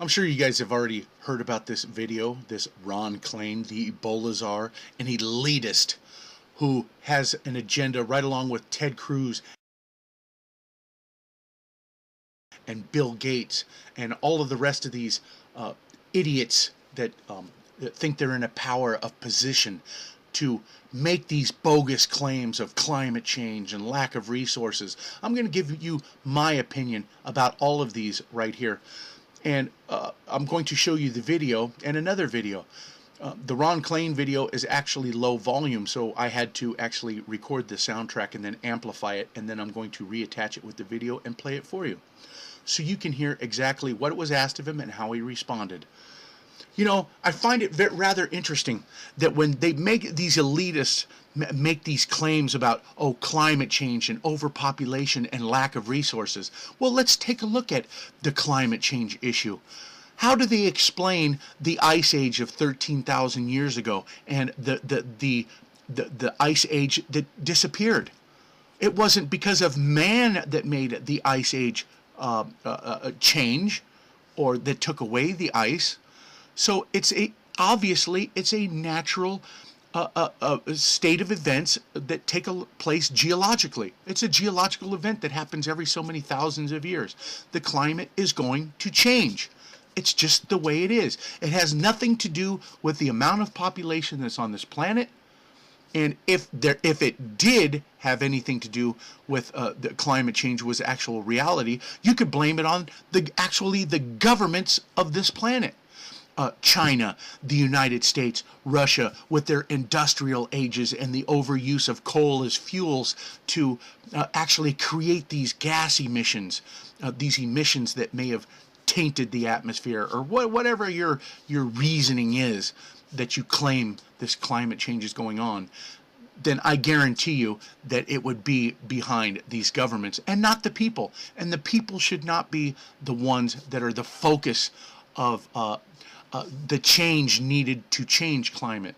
I'm sure you guys have already heard about this video, this Ron Klain, the Ebola czar, an elitist who has an agenda right along with Ted Cruz and Bill Gates and all of the rest of these idiots that think they're in a power of position to make these bogus claims of climate change and lack of resources. I'm going to give you my opinion about all of these right here. And I'm going to show you the video and another video. The Ron Klain video is actually low volume, so I had to actually record the soundtrack and then amplify it, and then I'm going to reattach it with the video and play it for you, so you can hear exactly what was asked of him and how he responded. You know, I find it rather interesting that when they make these elitists make these claims about, oh, climate change and overpopulation and lack of resources. Well, let's take a look at the climate change issue. How do they explain the ice age of 13,000 years ago and the ice age that disappeared? It wasn't because of man that made the ice age change, or that took away the ice. So obviously it's a natural state of events that take place geologically. It's a geological event that happens every so many thousands of years. The climate is going to change. It's just the way it is. It has nothing to do with the amount of population that's on this planet. And if it did have anything to do with the climate change was actual reality, you could blame it on the governments of this planet. China, the United States, Russia, with their industrial ages and the overuse of coal as fuels to actually create these gas emissions, these emissions that may have tainted the atmosphere, or whatever your reasoning is that you claim this climate change is going on, then I guarantee you that it would be behind these governments and not the people. And the people should not be the ones that are the focus of the change needed to change climate.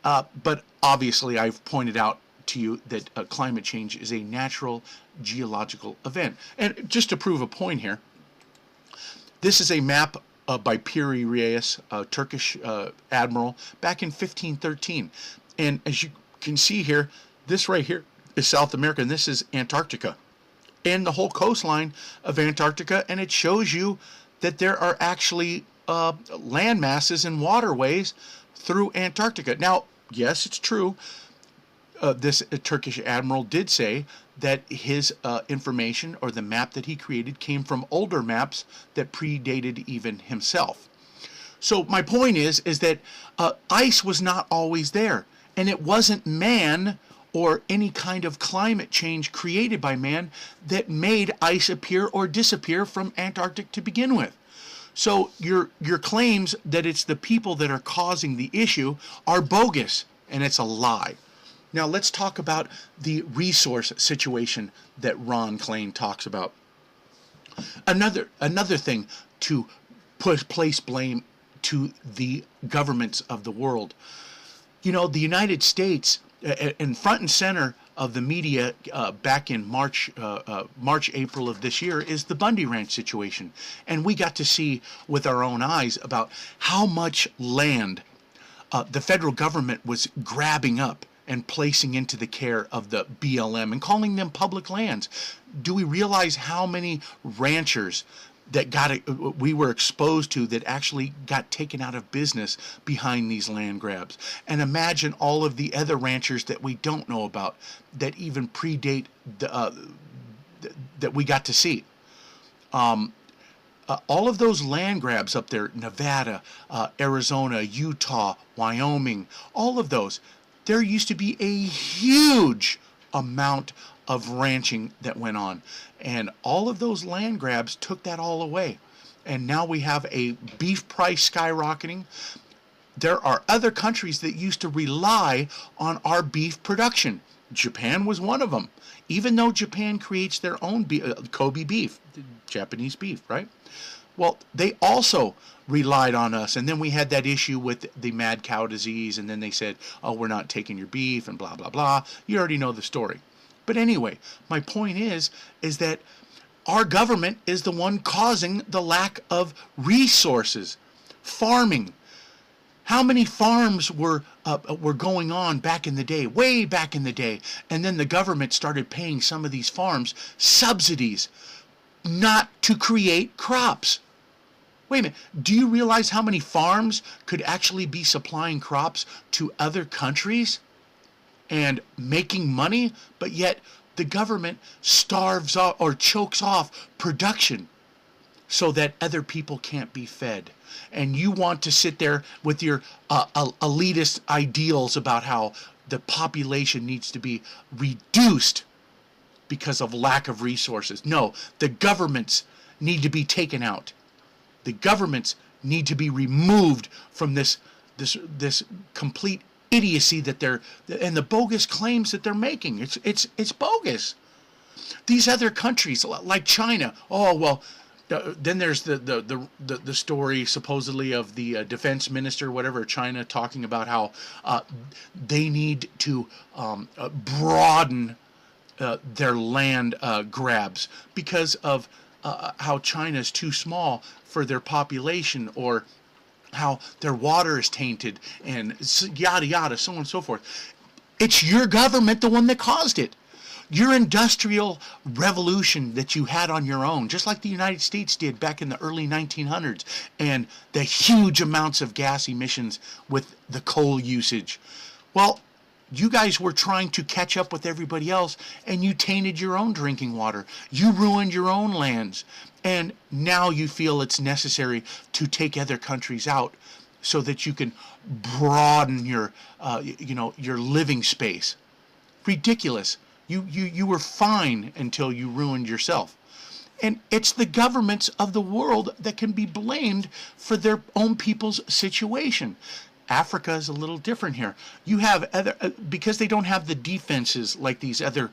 But obviously I've pointed out to you that climate change is a natural geological event. And just to prove a point here, this is a map by Piri Reis, a Turkish admiral, back in 1513. And as you can see here, this right here is South America, and this is Antarctica. And the whole coastline of Antarctica, and it shows you that there are actually land masses and waterways through Antarctica. Now, yes, it's true. This Turkish admiral did say that his information, or the map that he created, came from older maps that predated even himself. So my point is that ice was not always there, and it wasn't man or any kind of climate change created by man that made ice appear or disappear from Antarctica to begin with. So your claims that it's the people that are causing the issue are bogus, and it's a lie. Now let's talk about the resource situation that Ron Klain talks about. Another thing to place blame to the governments of the world. You know, the United States, in front and center of the media back in March, April of this year, is the Bundy Ranch situation. And we got to see with our own eyes about how much land the federal government was grabbing up and placing into the care of the BLM and calling them public lands. Do we realize how many ranchers that we were exposed to that actually got taken out of business behind these land grabs? And imagine all of the other ranchers that we don't know about that even predate that we got to see. All of those land grabs up there, Nevada, Arizona, Utah, Wyoming, all of those, there used to be a huge amount of ranching that went on, and all of those land grabs took that all away, and now we have a beef price skyrocketing. There are other countries that used to rely on our beef production. Japan was one of them, even though Japan creates their own Kobe beef, Japanese beef, right? Well, they also relied on us, and then we had that issue with the mad cow disease, and then they said, oh, we're not taking your beef, and blah, blah, blah. You already know the story. But anyway, my point is that our government is the one causing the lack of resources. Farming. How many farms were going on back in the day, way back in the day, and then the government started paying some of these farms subsidies not to create crops. Wait a minute, do you realize how many farms could actually be supplying crops to other countries and making money, but yet the government starves off or chokes off production so that other people can't be fed? And you want to sit there with your elitist ideals about how the population needs to be reduced because of lack of resources. No, the governments need to be taken out. The governments need to be removed from this complete idiocy that they're, and the bogus claims that they're making. It's bogus. These other countries like China, oh well. Then there's the story supposedly of the defense minister, whatever, China, talking about how they need to broaden their land grabs because of how China's too small for their population, or how their water is tainted, and yada yada, so on and so forth. It's your government, the one that caused it. Your industrial revolution that you had on your own, just like the United States did back in the early 1900s, and the huge amounts of gas emissions with the coal usage. Well, you guys were trying to catch up with everybody else, and you tainted your own drinking water. You ruined your own lands. And now you feel it's necessary to take other countries out so that you can broaden your, your living space. Ridiculous. You were fine until you ruined yourself. And it's the governments of the world that can be blamed for their own people's situation. Africa is a little different here. You have other, because they don't have the defenses like these other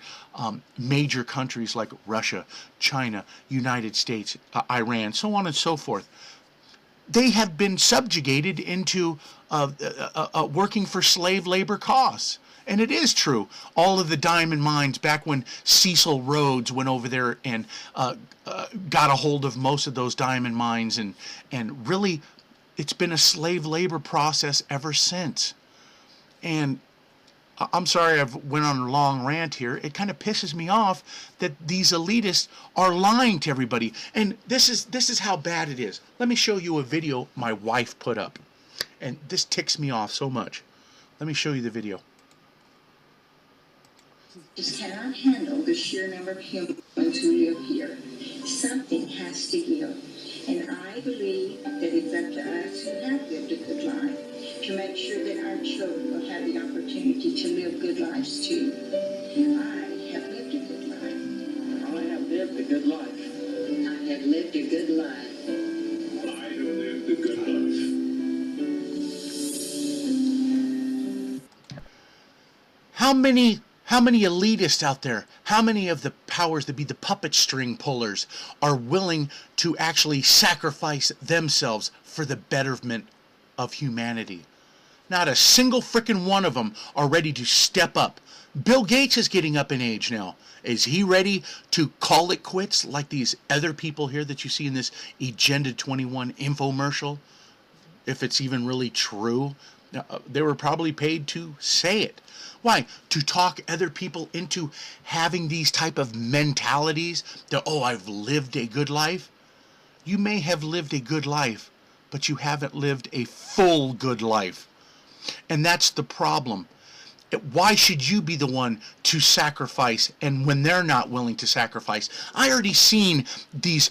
major countries like Russia, China, United States, Iran, so on and so forth. They have been subjugated into working for slave labor costs. And it is true. All of the diamond mines, back when Cecil Rhodes went over there and got a hold of most of those diamond mines, and really it's been a slave labor process ever since. And I'm sorry I've went on a long rant here. It kind of pisses me off that these elitists are lying to everybody. And this is how bad it is. Let me show you a video my wife put up. And this ticks me off so much. Let me show you the video. Just cannot handle the sheer number of humans who live here. Something has to give. And I believe that it's up to us who have lived a good life to make sure that our children will have the opportunity to live good lives too. I have lived a good life. I have lived a good life. I have lived a good life. I have lived a good life. How many elitists out there, how many of the powers that be the puppet string pullers are willing to actually sacrifice themselves for the betterment of humanity? Not a single frickin' one of them are ready to step up. Bill Gates is getting up in age now. Is he ready to call it quits like these other people here that you see in this Agenda 21 infomercial? If it's even really true. They were probably paid to say it. Why? To talk other people into having these type of mentalities that, oh, I've lived a good life. You may have lived a good life, but you haven't lived a full good life. And that's the problem. Why should you be the one to sacrifice, and when they're not willing to sacrifice? I already seen these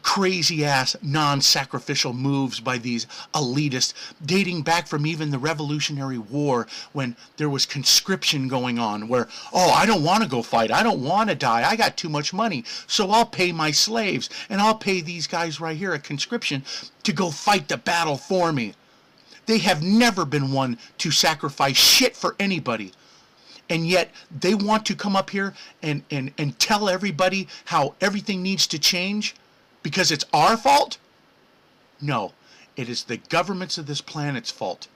crazy ass non-sacrificial moves by these elitists dating back from even the Revolutionary War, when there was conscription going on, where, oh, I don't want to go fight, I don't want to die, I got too much money, so I'll pay my slaves, and I'll pay these guys right here at conscription to go fight the battle for me. They have never been one to sacrifice shit for anybody. And yet they want to come up here and tell everybody how everything needs to change because it's our fault? No, it is the governments of this planet's fault.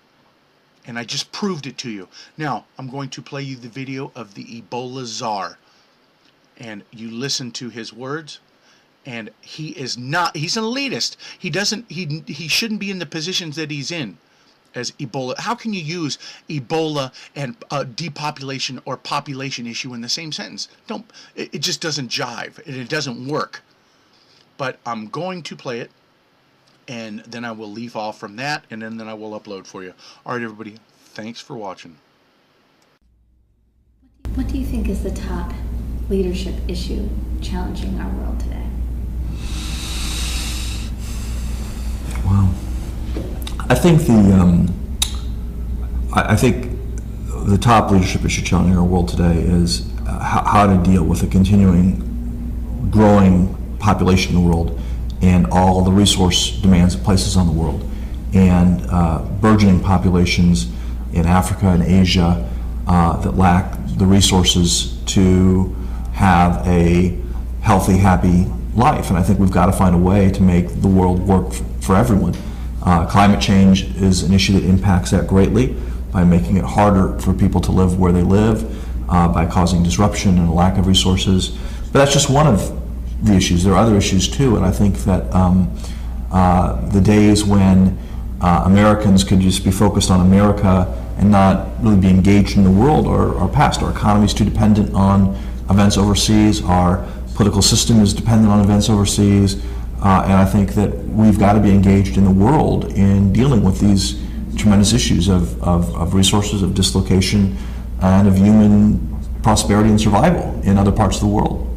And I just proved it to you. Now, I'm going to play you the video of the Ebola Czar. And you listen to his words, And he is not, he's an elitist. He shouldn't be in the positions that he's in as Ebola. How can you use Ebola and depopulation or population issue in the same sentence? It just doesn't jive, and it doesn't work. But I'm going to play it, and then I will leave off from that, and then I will upload for you. All right, everybody, thanks for watching. What do you think is the top leadership issue challenging our world today? Wow. I think the top leadership issue challenging our world today is how to deal with a continuing growing population in the world and all the resource demands it places on the world, and burgeoning populations in Africa and Asia that lack the resources to have a healthy, happy life. And I think we've got to find a way to make the world work for everyone. Climate change is an issue that impacts that greatly by making it harder for people to live where they live, by causing disruption and a lack of resources. But that's just one of the issues. There are other issues too, and I think that the days when Americans could just be focused on America and not really be engaged in the world are past. Our economy is too dependent on events overseas. Our political system is dependent on events overseas. And I think that we've got to be engaged in the world in dealing with these tremendous issues of resources, of dislocation, and of human prosperity and survival in other parts of the world.